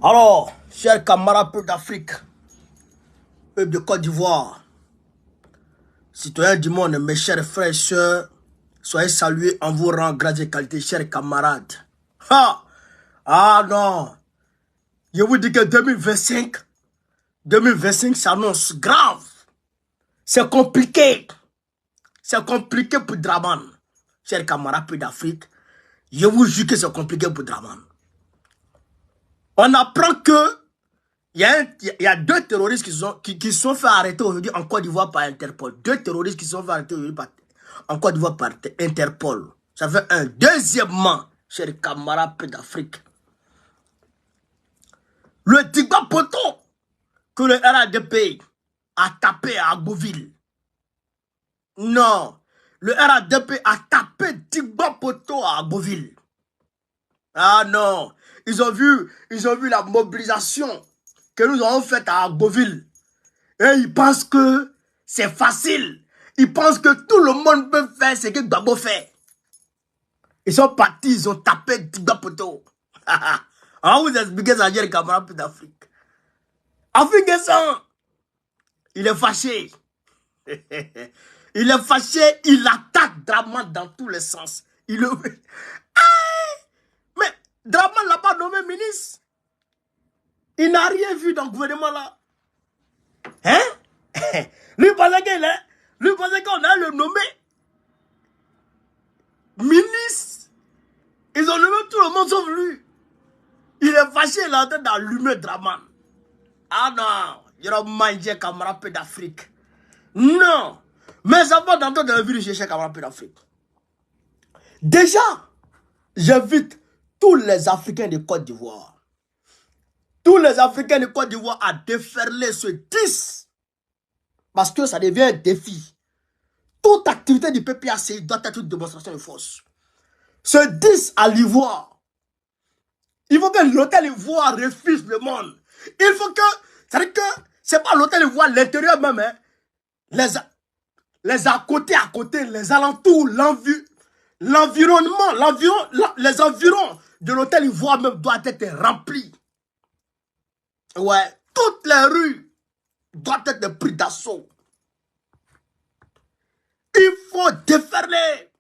Alors, chers camarades peuple d'Afrique, peuple de Côte d'Ivoire, citoyens du monde, mes chers frères et sœurs, soyez salués en vos rangs, grades et qualités, chers camarades. Ha! Ah non! Je vous dis que 2025 s'annonce grave. C'est compliqué. C'est compliqué pour Draman. Chers camarades peuple d'Afrique, je vous jure que c'est compliqué pour Draman. On apprend que il y a deux terroristes qui sont fait arrêter aujourd'hui en Côte d'Ivoire par Interpol. Deux terroristes qui sont fait arrêter aujourd'hui en Côte d'Ivoire par Interpol. Ça fait un. Deuxièmement, chers camarades d'Afrique, le Tigba Poto que le RADP a tapé à Agboville. Non, le RADP a tapé Tigba Poto à Agboville. Ah non, ils ont vu la mobilisation que nous avons faite à Agboville. Et ils pensent que c'est facile. Ils pensent que tout le monde peut faire ce que Gbagbo fait. Ils sont partis, ils ont tapé Tigba Poto. On va vous expliquer ça, les camarades d'Afrique. Afrique Guessan, il est fâché. Il est fâché, il attaque Draman dans tous les sens. Mais Draman l'a pas nommé ministre. Il n'a rien vu dans le gouvernement là. Hein? Lui pensait qu'on a le nommé ministre. Ils ont nommé tout le monde sauf lui. Il est fâché, il est en train d'allumer Draman. Ah non, il y aura mangé camarade d'Afrique. Non, mais ça va d'entendre dans le virus chez camarade d'Afrique. Déjà, j'invite tous les Africains de Côte d'Ivoire. Tous les Africains de Côte d'Ivoire à déferler ce 10. Parce que ça devient un défi. Toute activité du PPAC doit être une démonstration de force. Ce 10 à l'Ivoire. Il faut que l'hôtel Ivoire refuse le monde. Il faut que, c'est-à-dire que, c'est pas l'hôtel Ivoire, l'intérieur même, hein. Les à côté, les alentours, l'environnement, les environs de l'hôtel Ivoire même doivent être remplis. Ouais, toutes les rues doivent être prises d'assaut. Il faut déferler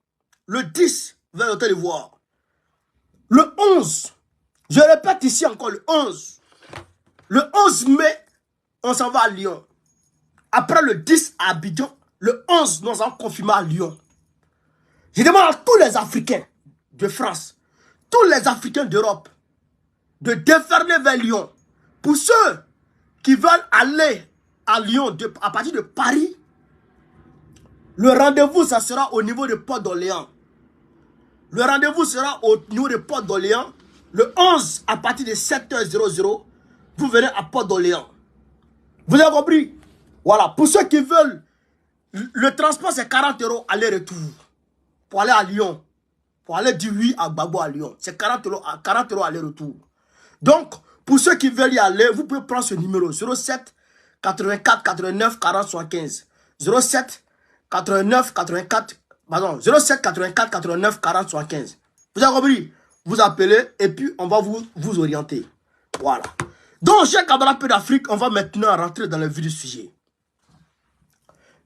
le 10 vers l'hôtel Ivoire. Le 11, je répète ici encore le 11. Le 11 mai, on s'en va à Lyon. Après le 10 à Abidjan, le 11, nous allons confirmer à Lyon. Je demande à tous les Africains de France, tous les Africains d'Europe, de déferler vers Lyon. Pour ceux qui veulent aller à Lyon à partir de Paris, le rendez-vous, ça sera au niveau de Port d'Orléans. Le rendez-vous sera au niveau de Port d'Orléans. Le 11, à partir de 7h00, vous venez à Port d'Orléans. Vous avez compris? Voilà. Pour ceux qui veulent, le transport, c'est 40 € aller-retour. Pour aller à Lyon. Pour aller du 8 à Gbagbo à Lyon. C'est 40 € aller-retour. Donc, pour ceux qui veulent y aller, vous pouvez prendre ce numéro 07 84 89 40 75. 07 89 84, pardon, 07 84 89 40 75. Vous avez compris? Vous appelez et puis on va vous orienter. Voilà. Donc, chers camarades d'Afrique, on va maintenant rentrer dans le vif du sujet.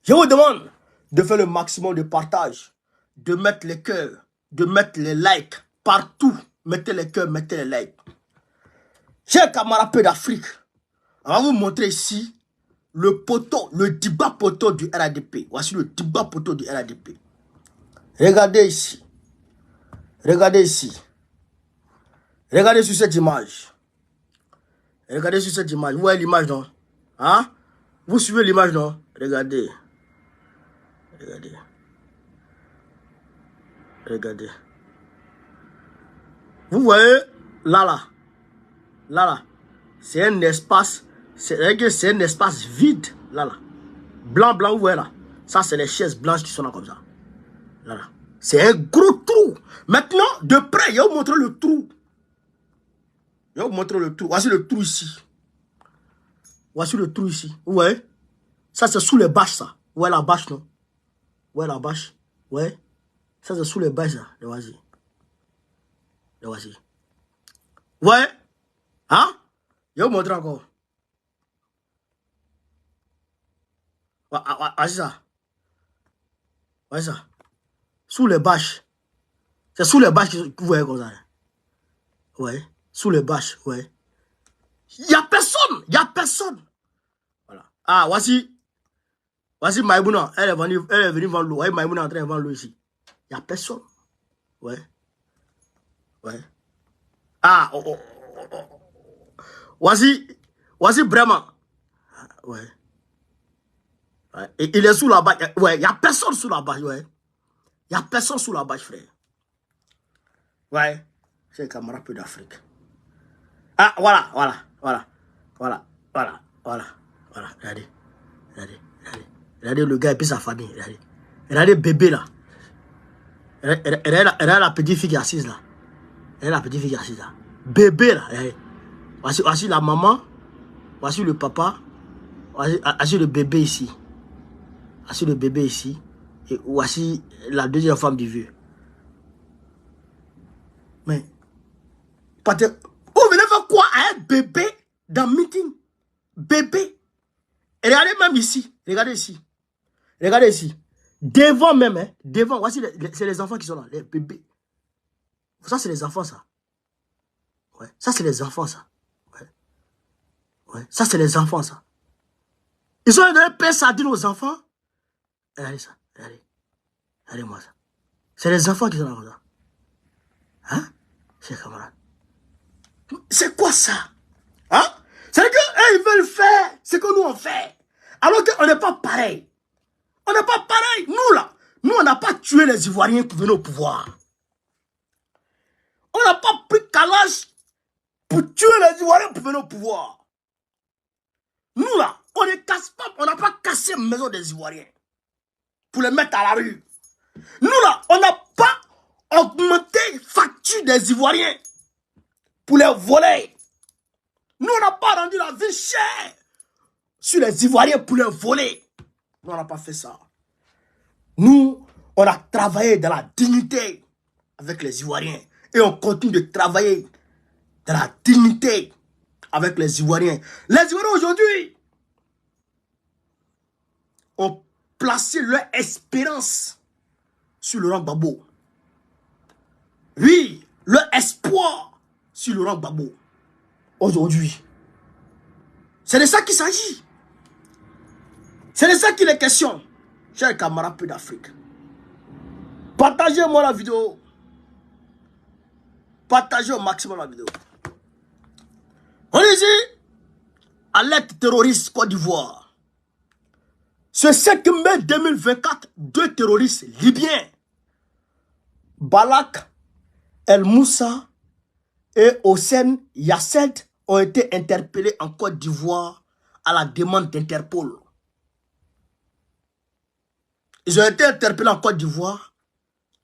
Je vous demande de faire le maximum de partage, de mettre les cœurs, de mettre les likes partout. Mettez les cœurs, mettez les likes. Chers camarades d'Afrique, on va vous montrer ici le poteau, le Tigba Poto du RADP. Voici le Tigba Poto du RADP. Regardez ici. Regardez ici. Regardez sur cette image. Regardez sur cette image. Vous voyez l'image, non? Hein? Vous suivez l'image, non? Regardez. Regardez. Regardez. Vous voyez, là. C'est un espace. C'est un espace vide. Là. Blanc, vous voyez là. Ça, c'est les chaises blanches qui sont là comme ça. Là. C'est un gros trou. Maintenant, de près, je vais vous montrer le trou. Je vais vous montrer le trou. Voici le trou ici. Voici le trou ici. Vous voyez? Ça, c'est sous les bâches, ça. Vous voyez la bâche, non? Vous voyez la bâche? Ouais. Ça, c'est sous les bâches, ça. Voici. Voici. Ouais. Hein? Je vais vous montrer encore. Voici ça. Voici ça. Sous les bâches. C'est sous les bâches que vous voyez comme ça. Ouais. Sous les bâches. Ouais. Il n'y a personne. Il n'y a personne. Voilà. Ah, voici. Voici Maïmouna. Elle est venue vendre l'eau. Maïmouna est en train de vendre l'eau ici. Il n'y a personne. Ouais. Ouais. Ah, Voici vraiment. Ouais. Ouais. Et il est sous la bâche. Ouais, il n'y a personne sous la bâche. Ouais. Il n'y a personne sous la bâche, frère. Ouais. C'est un camarade peu d'Afrique. Ah, voilà. Regardez. Regardez le gars et puis sa famille. Regardez bébé là. Regardez la petite fille qui est assise là. Regardez la petite fille qui est assise là. Bébé là. Voici la maman. Voici le papa. Voici le bébé ici. Voici le bébé ici. Et voici la deuxième femme du vieux. Mais, vous venez faire quoi à un bébé dans le meeting? Bébé. Et regardez même ici. Regardez ici. Regardez ici. Devant même, hein. Devant. Voici, c'est les enfants qui sont là. Les bébés. Ça, c'est les enfants, ça. Ouais. Ça, c'est les enfants, ça. Ouais. Ouais. Ça, c'est les enfants, ça. Ils ont donné pain sardine aux enfants. Regardez ça. Regardez-moi ça. C'est les enfants qui sont là, là. Hein? Chers camarades. C'est quoi ça? Hein? C'est qu'eux, ils veulent faire ce que nous on fait. Alors qu'on n'est pas pareil. On n'est pas pareil. Nous là, nous on n'a pas tué les Ivoiriens pour venir au pouvoir. On n'a pas pris Kalash pour tuer les Ivoiriens pour venir au pouvoir. Nous là, on ne casse pas, on n'a pas cassé la maison des Ivoiriens pour les mettre à la rue. Nous là, on n'a pas augmenté la facture des Ivoiriens pour les voler. Nous, on n'a pas rendu la vie chère sur les Ivoiriens pour les voler. Nous, on n'a pas fait ça. Nous, on a travaillé dans la dignité avec les Ivoiriens. Et on continue de travailler dans la dignité avec les Ivoiriens. Les Ivoiriens aujourd'hui ont placé leur espérance sur Laurent Gbagbo. Oui, leur espoir sur Laurent Gbagbo. Aujourd'hui. C'est de ça qu'il s'agit. C'est de ça qu'il est question. Chers camarades peu d'Afrique. Partagez-moi la vidéo. Partagez au maximum la vidéo. On est ici. Alerte terroriste Côte d'Ivoire. Ce 5 mai 2024, 2 terroristes libyens, Balak El Moussa et Hossein Yassed, ont été interpellés en Côte d'Ivoire à la demande d'Interpol. Ils ont été interpellés en Côte d'Ivoire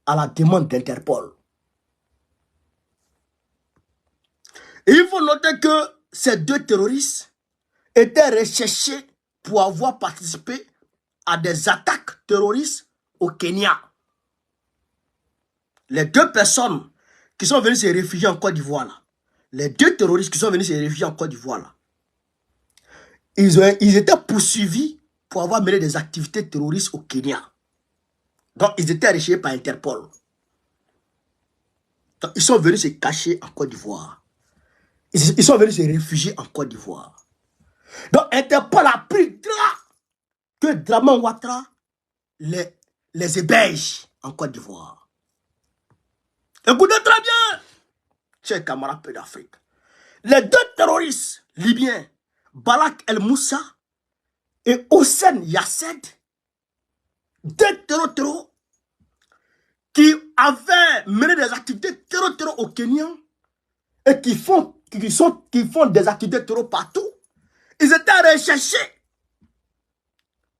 à la demande d'Interpol. Et il faut noter que ces 2 terroristes étaient recherchés pour avoir participé à des attaques terroristes au Kenya. Les 2 personnes qui sont venues se réfugier en Côte d'Ivoire, là, les 2 terroristes qui sont venus se réfugier en Côte d'Ivoire, là, ils étaient poursuivis pour avoir mené des activités terroristes au Kenya. Donc, ils étaient recherchés par Interpol. Donc, ils sont venus se cacher en Côte d'Ivoire. Ils sont venus se réfugier en Côte d'Ivoire. Donc, Interpol a pris que Draman Ouattara les héberge en Côte d'Ivoire. Écoutez très bien, chers camarades peu d'Afrique. Les 2 terroristes libyens, Balak El Moussa et Hossein Yassed, 2 terroristes qui avaient mené des activités terroristes au Kenya et qui font des activités terroristes partout, ils étaient recherchés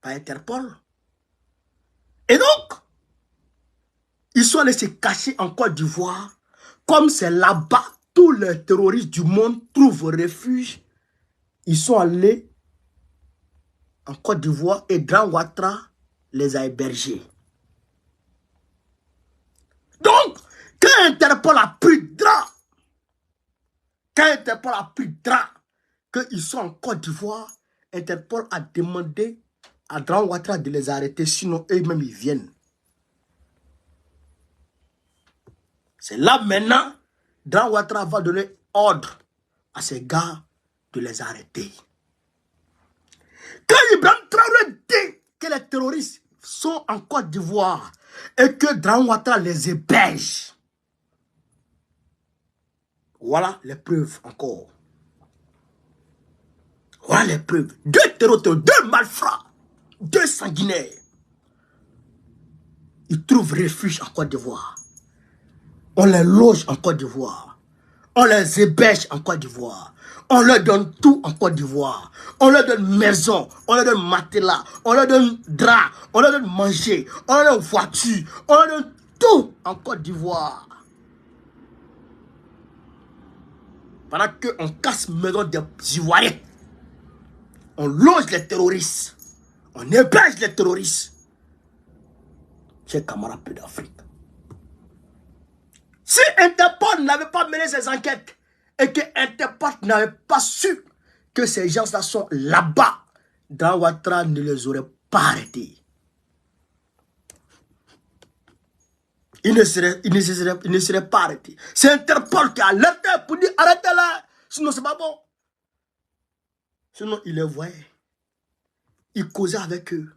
par Interpol. Et donc, ils sont allés se cacher en Côte d'Ivoire. Comme c'est là-bas, tous les terroristes du monde trouvent refuge. Ils sont allés en Côte d'Ivoire et Grand Ouattara les a hébergés. Donc, quand Interpol a pris drap, qu'ils sont en Côte d'Ivoire, Interpol a demandé à Dran Ouattara de les arrêter, sinon eux-mêmes ils viennent. C'est là maintenant, Dran Ouattara va donner ordre à ces gars de les arrêter. Quand Ibrahim Traoré dit que les terroristes sont en Côte d'Ivoire et que Dran Ouattara les héberge, voilà les preuves encore. Voilà les preuves. 2 terroristes, 2 malfrats, 2 sanguinaires. Ils trouvent refuge en Côte d'Ivoire. On les loge en Côte d'Ivoire. On les héberge en Côte d'Ivoire. On leur donne tout en Côte d'Ivoire. On leur donne maison, on leur donne matelas, on leur donne drap, on leur donne manger, on leur donne voiture, on leur donne tout en Côte d'Ivoire. Pendant qu'on casse maison des Ivoiriens, on loge les terroristes, on héberge les terroristes. Chers camarades d'Afrique. Si Interpol n'avait pas mené ses enquêtes et que Interpol n'avait pas su que ces gens-là sont là-bas, Dran Ouattara ne les aurait pas arrêtés. Ils ne seraient pas arrêtés. C'est Interpol qui a alerté pour dire arrêtez-la. Sinon, c'est pas bon. Sinon, il les voyait. Il causait avec eux.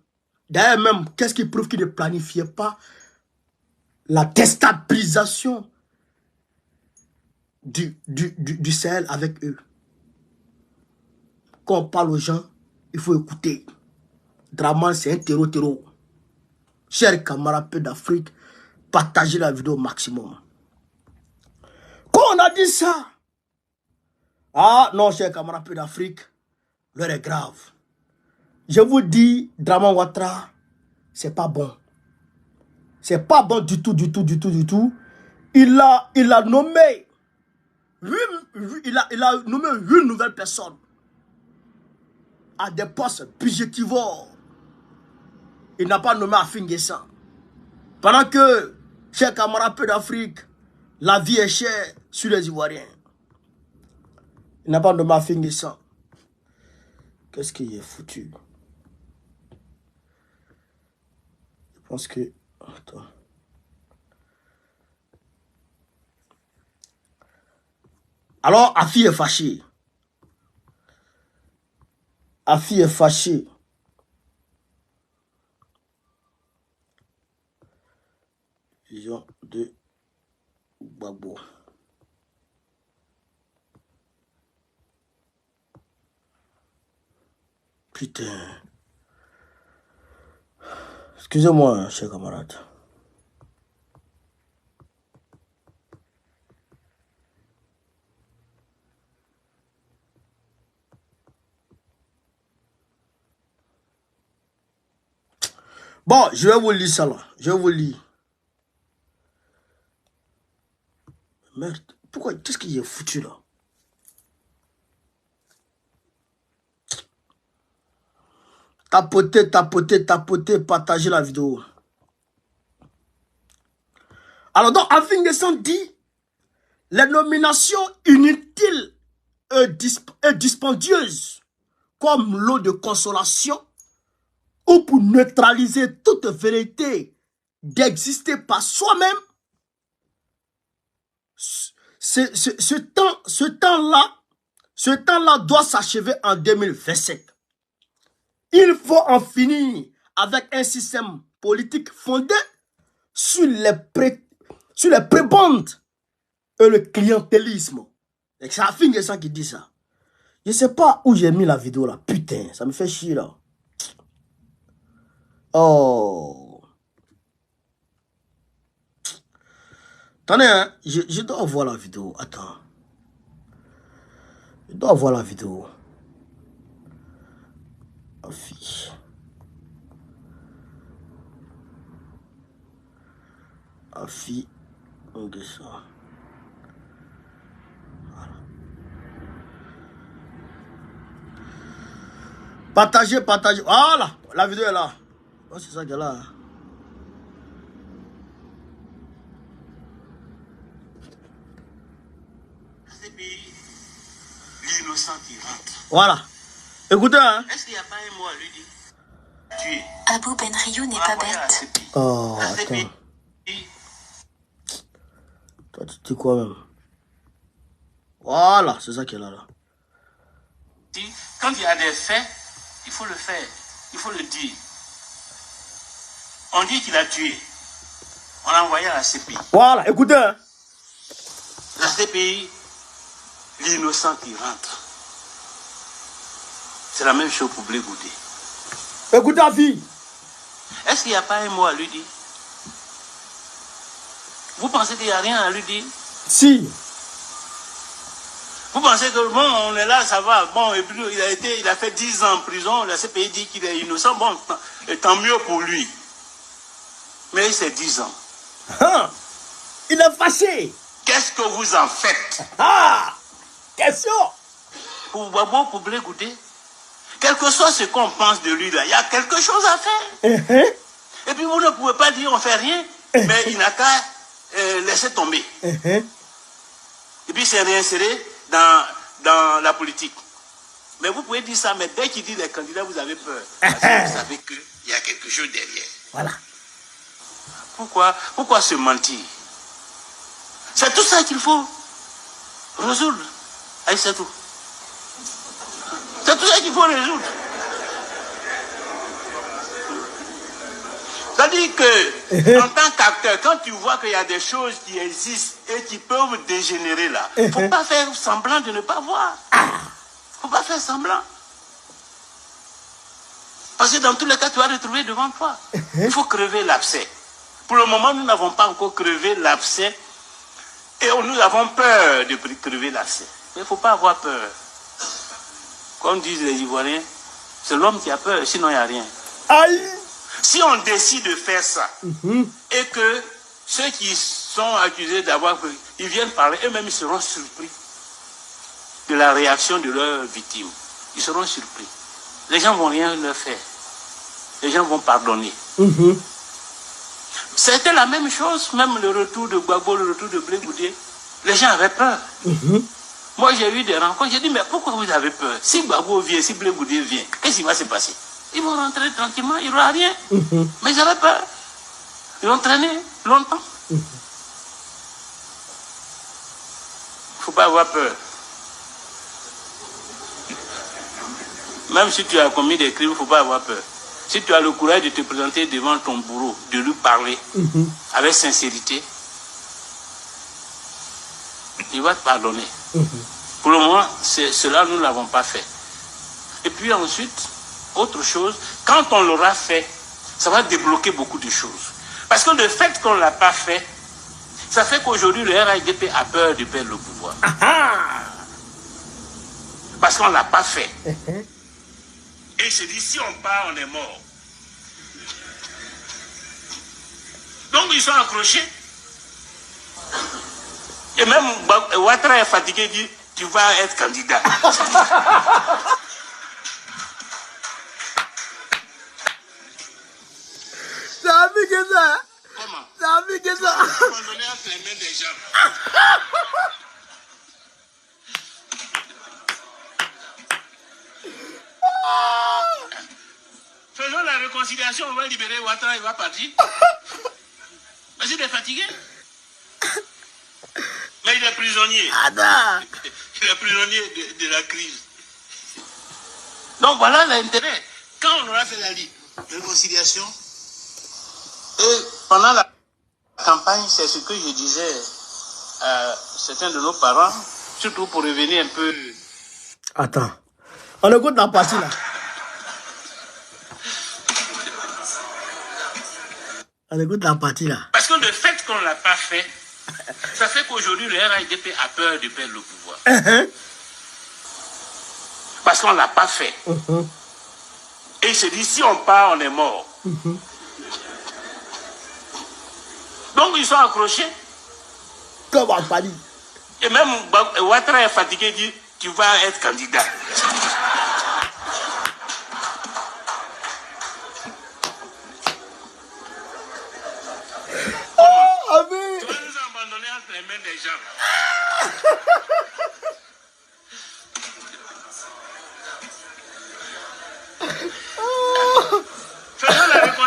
D'ailleurs, même, qu'est-ce qui prouve qu'il ne planifiait pas la déstabilisation du Sahel avec eux? Quand on parle aux gens, il faut écouter. Draman, c'est un terreau. Chers camarades d'Afrique, partagez la vidéo au maximum. Quand on a dit ça, ah non, chers camarades d'Afrique, l'heure est grave. Je vous dis, Draman Ouattara, c'est pas bon. C'est pas bon du tout. Il a nommé 8 nouvelles personnes à des postes budgétivores. Il n'a pas nommé Afin Guessan. Pendant que, chers camarades d'Afrique, la vie est chère sur les Ivoiriens. Il n'a pas nommé Afin Guessan. Qu'est-ce qui est foutu? Je pense que... Attends. Alors, Afi est fâché. Afi est fâché. Vision de Gbagbo. Putain. Excusez-moi, chers camarades. Bon, je vais vous lire ça là. Je vais vous lire. Merde, pourquoi? Qu'est-ce qu'il est foutu là? Tapotez, partagez la vidéo. Alors donc, Afin Guessan dit, les nominations inutiles et dispendieuses, comme l'eau de consolation, ou pour neutraliser toute vérité d'exister par soi-même, ce temps-là doit s'achever en 2027. Il faut en finir avec un système politique fondé sur les prébendes et le clientélisme. Et c'est Afin Guessan qui dit ça. Je ne sais pas où j'ai mis la vidéo là. Putain, ça me fait chier là. Oh. Attendez, hein, je dois voir la vidéo. Attends. Je dois voir la vidéo. Afi. Afi. On descend. Voilà. Partagez. Voilà. La vidéo est là. Oh, c'est ça qui est là. Ces pays l'innocent qui rentre. Voilà. Écoutez, hein. Est-ce qu'il n'y a pas un mot à lui dire? Tuer. Abou Benriou n'est pas bête. Oh, attends. Toi, tu dis quoi même? Voilà, c'est ça qui est là. Quand il y a des faits, il faut le faire. Il faut le dire. On dit qu'il a tué. On l'a envoyé à la CPI. Voilà, écoutez. Hein. La CPI, l'innocent qui rentre. C'est la même chose pour Blé Goudé. Écoutez, la fille. Est-ce qu'il n'y a pas un mot à lui dire? Vous pensez qu'il n'y a rien à lui dire? Si. Vous pensez que bon, on est là, ça va. Bon, et puis il a fait 10 ans en prison. La CPI dit qu'il est innocent. Bon, tant mieux pour lui. Mais c'est 10 ans. Ah, il est fâché. Qu'est-ce que vous en faites? Ah, question. Pour Babo, pour Blé Goudé, quel que soit ce qu'on pense de lui, là, il y a quelque chose à faire. Et puis vous ne pouvez pas dire on fait rien, mais il n'a qu'à laisser tomber. Et puis c'est réinsérer dans la politique. Mais vous pouvez dire ça, mais dès qu'il dit les candidats, vous avez peur. Parce que vous savez qu'il y a quelque chose derrière. Voilà. Pourquoi se mentir? C'est tout ça qu'il faut résoudre. Allez, c'est tout. C'est tout ça qu'il faut résoudre. C'est-à-dire que, en tant qu'acteur, quand tu vois qu'il y a des choses qui existent et qui peuvent dégénérer là, il ne faut pas faire semblant de ne pas voir. Il ne faut pas faire semblant. Parce que dans tous les cas, tu vas retrouver devant toi. Il faut crever l'abcès. Pour le moment, nous n'avons pas encore crevé l'abcès. Et nous avons peur de crever l'abcès. Mais il ne faut pas avoir peur. Comme disent les Ivoiriens, c'est l'homme qui a peur, sinon il n'y a rien. Aïe. Si on décide de faire ça, et que ceux qui sont accusés d'avoir... Ils viennent parler, eux-mêmes ils seront surpris de la réaction de leurs victimes. Ils seront surpris. Les gens ne vont rien leur faire. Les gens vont pardonner. C'était la même chose, même le retour de Gbagbo, le retour de Blé Goudé. Les gens avaient peur. Moi, j'ai eu des rencontres, j'ai dit, mais pourquoi vous avez peur? Si Gbagbo vient, si Blé Goudé vient, qu'est-ce qui va se passer? Ils vont rentrer tranquillement, il n'y aura rien. Mais j'avais peur. Ils vont traîner longtemps. Il ne faut pas avoir peur. Même si tu as commis des crimes, il ne faut pas avoir peur. Si tu as le courage de te présenter devant ton bourreau, de lui parler avec sincérité, il va te pardonner. Pour le moment, cela, nous ne l'avons pas fait. Et puis ensuite, autre chose, quand on l'aura fait, ça va débloquer beaucoup de choses. Parce que le fait qu'on ne l'a pas fait, ça fait qu'aujourd'hui, le RIDP a peur de perdre le pouvoir. Parce qu'on ne l'a pas fait. Et il se dit, si on part, on est mort. Donc ils sont accrochés. Et même Ouattara est fatigué, dit, tu vas être candidat. C'est ami que ça. Comment? C'est ami que ça. Abandonné entre les mains des gens. Faisons la réconciliation, on va libérer Ouattara, il va partir. Parce qu'il est fatigué. Mais il est prisonnier. Il est prisonnier de la crise. Donc voilà l'intérêt. Quand on aura fait la réconciliation, et pendant la campagne, c'est ce que je disais à certains de nos parents, surtout pour revenir un peu. Attends. On écoute la partie là. On écoute la partie là. Parce que le fait qu'on ne l'a pas fait, ça fait qu'aujourd'hui le RIDP a peur de perdre le pouvoir. Parce qu'on ne l'a pas fait. Et il se dit, si on part, on est mort. Donc ils sont accrochés. Comme en panique. Et même Ouattara est fatigué, dit, tu vas être candidat. Tu vas nous abandonner entre les mains des gens.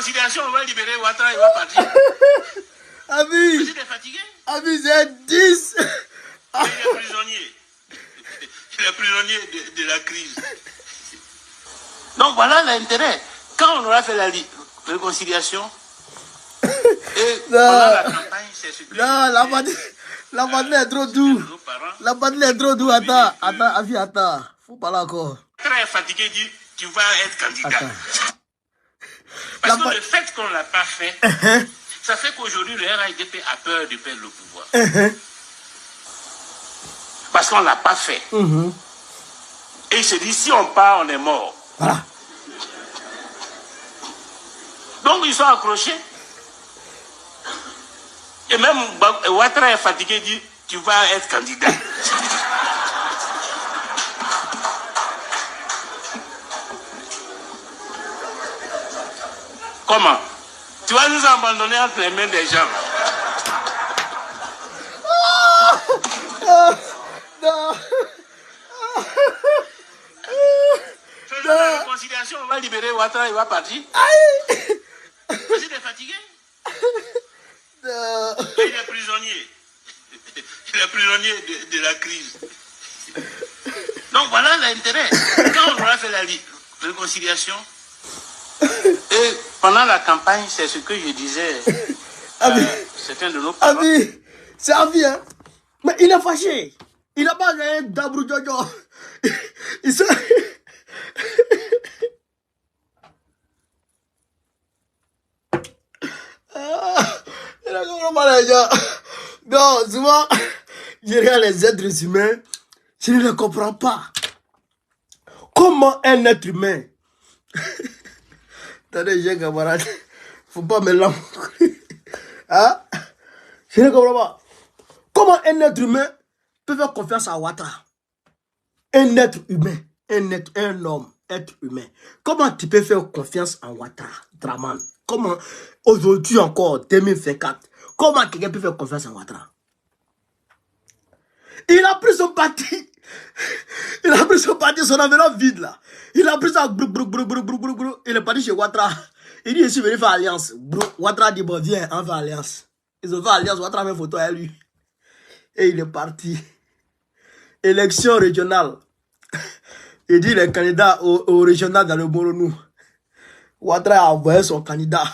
réconciliation, on va libérer Ouattara, il va partir. Ami, Tu es fatigué? Ami, c'est 10. Il est prisonnier. Il est prisonnier de la crise. Donc voilà l'intérêt. Quand on aura fait la réconciliation, et pendant la campagne, c'est ce que... Non, la madeleine est trop doux. La madeleine est trop doux. Attends, Avi, attends. Faut parler encore. Très fatigué, dit, tu vas être candidat. Parce que le fait qu'on ne l'a pas fait, ça fait qu'aujourd'hui, le RHDP a peur de perdre le pouvoir. Parce qu'on ne l'a pas fait. Et il se dit, si on part, on est mort. Voilà. Donc, ils sont accrochés. Et même Ouattara est fatigué, dit, tu vas être candidat. Comment? Tu vas nous abandonner entre les mains des gens. Non. Faisons la réconciliation, on va libérer Ouattara, il va partir. Parce qu'il est fatigué. Non. Il est prisonnier. Il est prisonnier de la crise. Donc voilà l'intérêt. Quand on aura fait la réconciliation, et pendant la campagne, c'est ce que je disais. Certains de nos parents. Ami, c'est Avi, hein. Mais il est fâché. Il n'a pas gagné d'Abrou Jojo. Il se... Il a complètement les gens. Non, souvent, je regarde les êtres humains, je ne les comprends pas. Comment un être humain... Attendez, j'ai un camarade. Faut pas me l'envoyer. Hein? Je ne comprends pas. Comment un être humain peut faire confiance à Ouattara? Un être humain, un homme, être humain. Comment tu peux faire confiance à Ouattara, Draman? Comment, aujourd'hui encore, 2024, comment quelqu'un peut faire confiance à Ouattara? Il a pris son parti. Il a pris son parti, son enveloppe vide là. Il a pris ça, il est parti chez Ouattara. Il dit, je suis venu faire alliance. Ouattara dit, bon, viens, on fait alliance. Ils ont fait alliance, Ouattara fait photo à lui. Et il est parti. Élection régionale. Il dit, il est candidat au régional dans le Moronou. Ouattara a envoyé son candidat.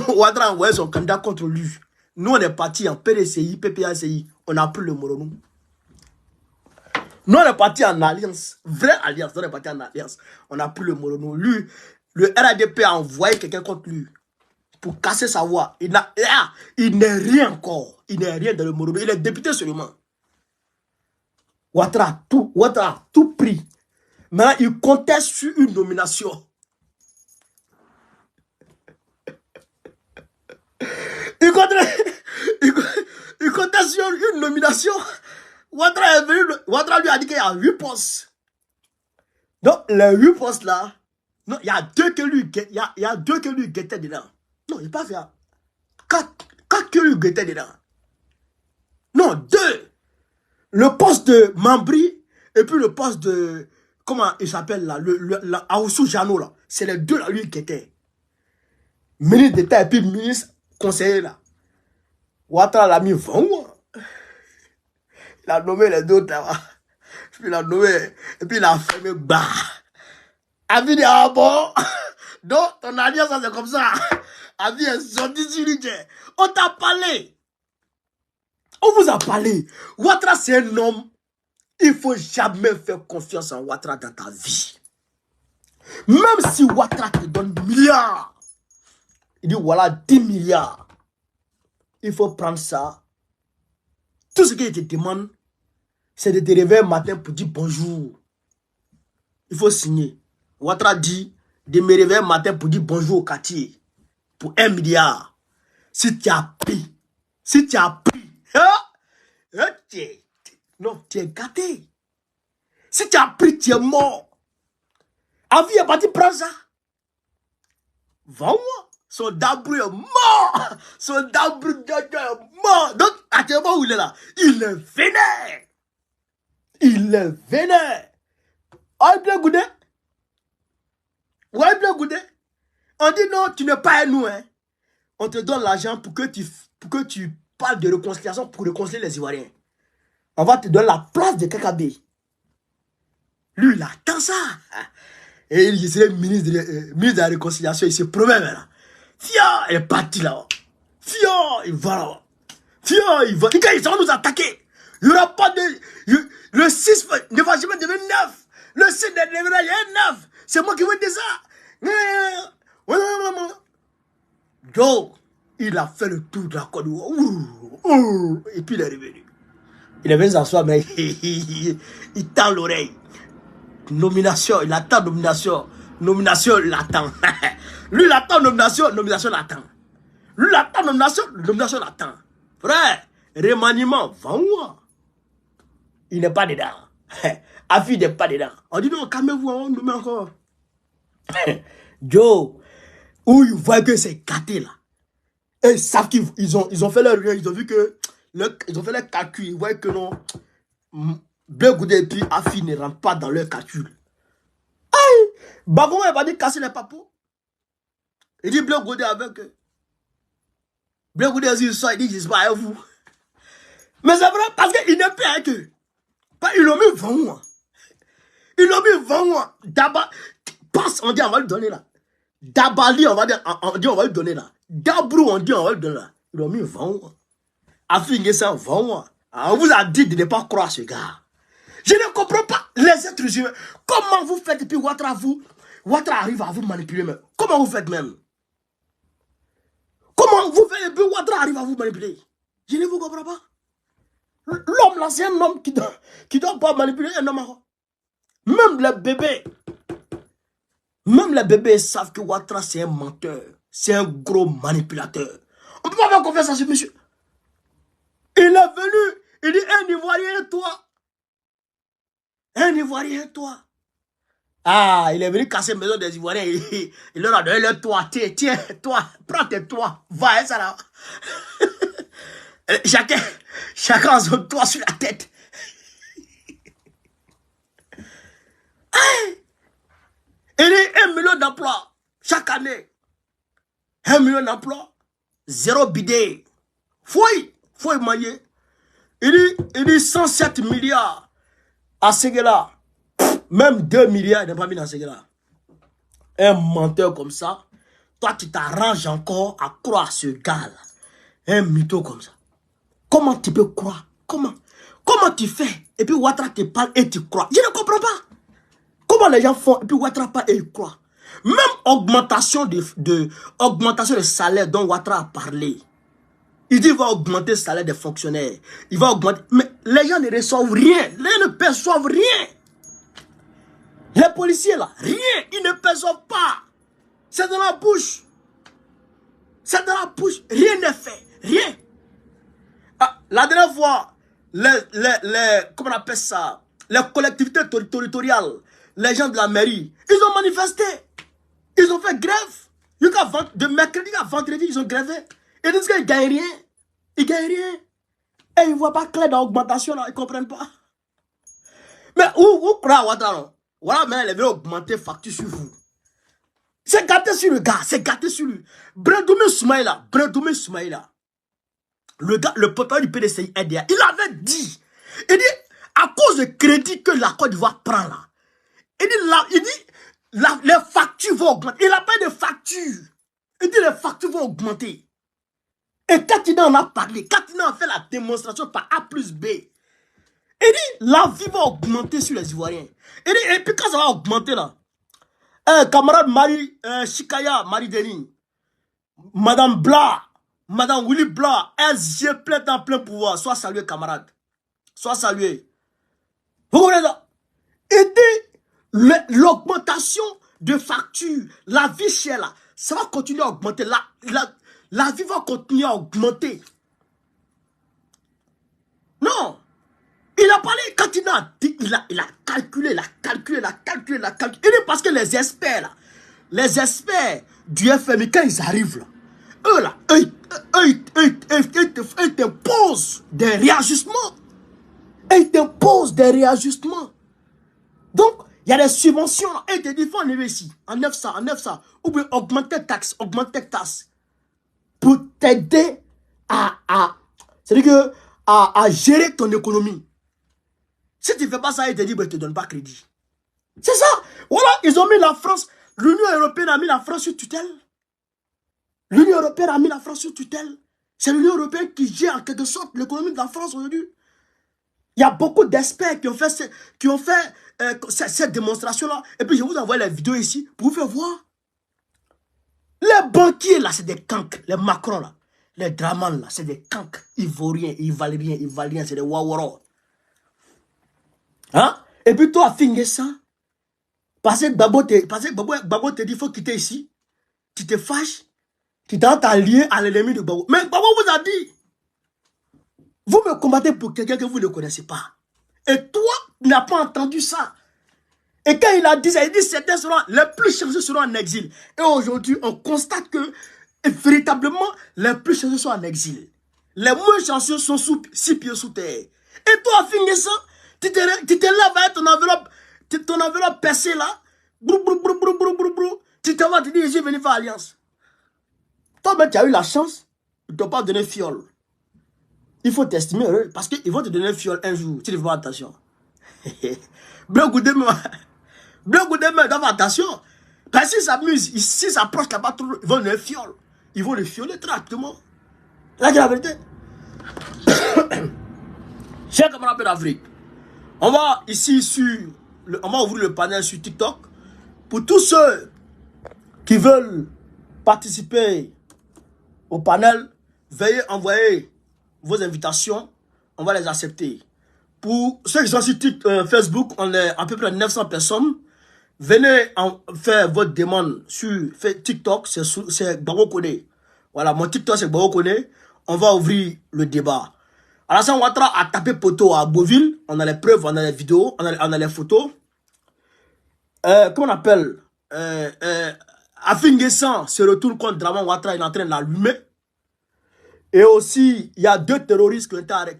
Ouattara a envoyé son candidat contre lui. Nous, on est partis en PDCI, PPACI. On a pris le Moronou. Nous, on est partis en alliance. Vraie alliance. On est partis en alliance. On a pris le Moronou. Lui, le RADP a envoyé quelqu'un contre lui. Pour casser sa voix. Il n'est rien encore. Il n'est rien dans le Moronou. Il est député seulement. Ouattara a tout pris. Maintenant, il conteste sur une nomination. Il conteste sur une nomination. Ouattara est venu. Ouattara lui a dit qu'il y a 8 postes. Donc, les 8 postes là, non, il y a 2 que lui, il y a 2 que lui guettait dedans. Non, il n'est pas fait. 4 que lui guettait dedans. Non, 2. Le poste de Mambri et puis le poste de, comment il s'appelle là, Aoussou Jano là. C'est les 2 là, lui qui étaient. Ministre d'État et puis ministre conseiller là. Ouattara l'a mis 20 mois. Il a nommé les 2 là. Puis il a nommé, et puis il a fermé bah. Avi dit, ah bon? Donc, ton alliance, c'est comme ça. Avi est sorti sur lui. On t'a parlé. On vous a parlé. Ouattara, c'est un homme. Il ne faut jamais faire confiance en Ouattara dans ta vie. Même si Ouattara te donne milliards. Il dit, voilà, 10 milliards. Il faut prendre ça. Tout ce qu'il te demande, c'est de te réveiller un matin pour dire bonjour. Il faut signer. Ouattara dit de me réveiller un matin pour dire bonjour au quartier. Pour 1 milliard. Si tu as pris. Si tu as pris. Non, tu es gâté. Si tu as pris, tu es mort. Avi est parti prendre ça. 20 mois. Son Dabrou est mort. Son Dabrou est mort. Donc, actuellement où il est là, il est vénère. Il est vénère. Ah, il est goudé. Ouais, il est goudé. On dit non, tu n'es pas à nous. Hein. On te donne l'argent pour que tu parles de réconciliation pour réconcilier les Ivoiriens. On va te donner la place de KKB. Lui, il attend ça. Et il serait ministre de la réconciliation. Il se promet là. Fia, il est parti là. Fia, il va là. Fia, il va. Ils vont nous attaquer. Il n'y aura pas de... Le 6 ne va jamais devenir 9. Le 6 ne deviendra jamais 9. C'est moi qui veux dire ça. Donc, il a fait le tour de la Côte d'Ivoire. Et puis il est revenu. Il est venu s'asseoir, mais il tend l'oreille. Nomination, il attend nomination. Nomination, il attend. Lui, il attend nomination, nomination l'attend. Lui, il attend nomination, nomination l'attend. Frère, remaniement, va-moi. Il n'est pas dedans. Afi n'est pas dedans. On dit non, calmez-vous, on nous met encore. Joe, où ils voient que c'est gâté là. Et ils savent qu'ils ont fait leur rien, ils ont vu que ils ont fait leur calcul, ils voient que non, Bleu Goudé et puis Afi ne rentrent pas dans leur calcul. Aïe! Bagoma il va dire casser les papous. Il dit Bleu Goudé avec eux. Bleu Goudé il sort, il dit je suis pas avec vous. Mais c'est vrai parce qu'il n'est pas avec eux. Ils l'ont mis 20 mois. Ils l'ont mis 20 mois. D'abord, passe, on dit on va lui donner là. Dabali, on dit on va lui donner là. Dabrou, on dit on va lui donner là. Ils l'ont mis 20 mois. Afi ça 20 mois. On vous a dit de ne pas croire ce gars. Je ne comprends pas les êtres humains. Comment vous faites et puis Ouattara arrive à vous manipuler même. Comment vous faites même? Comment vous faites et puis Ouattara arrive à vous manipuler? Je ne vous comprends pas. L'homme là, c'est un homme qui doit pas manipuler un homme. Même les bébés savent que Ouattara c'est un menteur. C'est un gros manipulateur. On ne peut pas faire confiance à ce monsieur. Il est venu, il dit un Ivoirien et toi. Un Ivoirien et toi. Ah, il est venu casser la maison des Ivoiriens. Il leur a donné le toit. Tiens, toi, prends tes toits. Va, ça là. Chacun a son toit sur la tête. Il y a 1 million d'emplois chaque année. 1 million d'emplois. 0 bidet. Faut manier. Il dit 107 milliards à Séguéla. Même 2 milliards, il n'est pas mis dans Séguéla. Un menteur comme ça, toi tu t'arranges encore à croire ce gars-là. Un mytho comme ça. Comment tu peux croire? Comment tu fais? Et puis Ouattara te parle et tu crois. Je ne comprends pas. Comment les gens font et puis Ouattara parle et ils croient. Même augmentation de salaire dont Ouattara a parlé. Il dit qu'il va augmenter le salaire des fonctionnaires. Il va augmenter. Mais les gens ne reçoivent rien. Les gens ne perçoivent rien. Les policiers là, rien. Ils ne perçoivent pas. C'est dans la bouche. C'est dans la bouche. Rien n'est fait. Rien. Ah, la dernière fois, comment on appelle ça? Les collectivités territoriales, les gens de la mairie, ils ont manifesté. Ils ont fait grève. De mercredi à vendredi, ils ont grévé. Ils disent qu'ils ne gagnent rien. Ils ne gagnent rien. Et ils ne voient pas clair dans l'augmentation, ils ne comprennent pas. Mais où croit Ouattara? Voilà, maintenant, il veut augmenter la facture sur vous. C'est gâté sur le gars, c'est gâté sur lui. Brendoumé Soumaïla, le gars, le porte-parole du PDCI NDA, il avait dit, à cause de crédit que la Côte d'Ivoire prend là, il dit, les factures vont augmenter. Il n'a pas de factures. Il dit, les factures vont augmenter. Et Katina en a parlé. Katina a fait la démonstration par A plus B. Il dit, la vie va augmenter sur les Ivoiriens. Il dit, et puis quand ça va augmenter là, camarade Marie Chikaya, Marie Denis, Madame Bla, Madame Willy Bla, SG plein en plein pouvoir. Sois salué, camarade. Sois salué. Vous comprenez ça? Il dit, l'augmentation de factures, la vie chère là, ça va continuer à augmenter. La vie va continuer à augmenter. Non. Il a parlé, quand il a dit, il a calculé. Il dit parce que les experts du FMI, quand ils arrivent là, eux là, ils t'imposent des réajustements. Donc, Il y a des subventions. Et ils te disent, il faut enlever ici. Enlève ça, enlève ça. Ou bien augmenter taxes, pour t'aider c'est-à-dire à gérer ton économie. Si tu ne fais pas ça, ils te disent, ben, ils ne te donnent pas crédit. C'est ça. Voilà, ils ont mis la France. L'Union européenne a mis la France sur tutelle. L'Union européenne a mis la France sur tutelle. C'est l'Union européenne qui gère en quelque sorte l'économie de la France aujourd'hui. Il y a beaucoup d'experts qui ont fait, cette démonstration-là. Et puis je vous envoie les vidéos ici pour vous faire voir. Les banquiers là, c'est des cancres. Les Macron là, les Draman là, c'est des cancres. Ivoiriens, Ivaliens, c'est des Wawaro. Hein? Et puis toi, finir ça. Parce que Gbagbo te dit, il faut quitter ici. Tu te fâches. Tu t'es allié à l'ennemi de Gbagbo. Mais Gbagbo vous a dit. Vous me combattez pour quelqu'un que vous ne connaissez pas. Et toi, tu n'as pas entendu ça. Et quand il a dit ça, il dit certains seront, les plus chanceux seront en exil. Et aujourd'hui, on constate que véritablement, les plus chanceux sont en exil. Les moins chanceux sont 6 pieds sous terre. Et toi, finir ça, tu te lèves avec ton enveloppe percée là. Brou, brou, brou, brou, brou, brou, brou. Tu te vas te dire, je suis venu faire alliance. Toi-même, tu as eu la chance, ils ne t'ont pas donné fiole. Il faut t'estimer heureux parce qu'ils vont te donner un fiole un jour. Tu ne fais pas attention. Bien goûté, mais fais attention. Parce qu'ils s'amusent, s'ils s'approchent là-bas, ils vont donner un fiole. Ils vont le fioler très rapidement. Là, c'est la vérité. Chers camarades d'Afrique, on va ici on va ouvrir le panel sur TikTok. Pour tous ceux qui veulent participer au panel, veuillez envoyer vos invitations, on va les accepter. Pour ceux qui sont sur Facebook, on est à peu près 900 personnes. Venez faire votre demande sur TikTok, c'est Gbagbo Kone. Voilà, mon TikTok c'est Gbagbo Kone. On va ouvrir le débat. Alassane Ouattara a tapé poteau à Beauville. On a les preuves, on a les vidéos, on a les photos. Comment on appelle Afin Guessan se retourne contre Draman Ouattara, il est en train de l'allumer. Et aussi, il y a 2 terroristes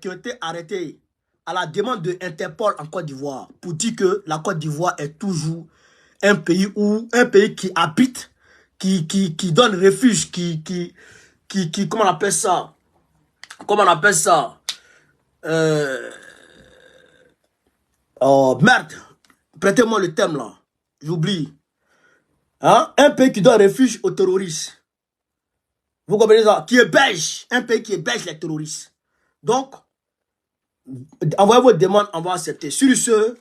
qui ont été arrêtés à la demande de Interpol en Côte d'Ivoire pour dire que la Côte d'Ivoire est toujours un pays qui habite, qui donne refuge, comment on appelle ça? Oh merde, prêtez-moi le thème là, j'oublie. Hein? Un pays qui donne refuge aux terroristes. Vous comprenez ça? Qui est belge. Un pays qui est belge, les terroristes. Donc, envoyez vos demandes, on va accepter. Sur ce,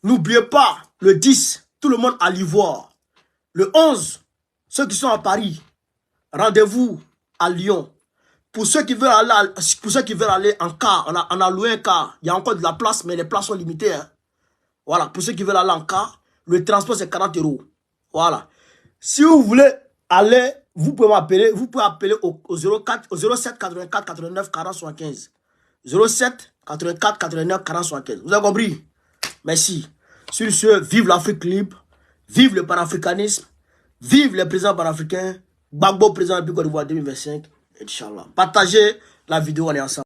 n'oubliez pas, le 10, tout le monde à l'Ivoire. Le 11, ceux qui sont à Paris, rendez-vous à Lyon. Pour ceux qui veulent aller en car, on a loué un car. Il y a encore de la place, mais les places sont limitées. Hein. Voilà, pour ceux qui veulent aller en car, le transport c'est 40 €. Voilà. Si vous voulez aller, vous pouvez m'appeler, au 07 84 89 40 75. 07 84 89 40 75. Vous avez compris? Merci. Sur ce, vive l'Afrique libre, vive le panafricanisme, vive les présidents panafricains, Gbagbo président de Côte d'Ivoire 2025, Inch'Allah. Partagez la vidéo, on est ensemble.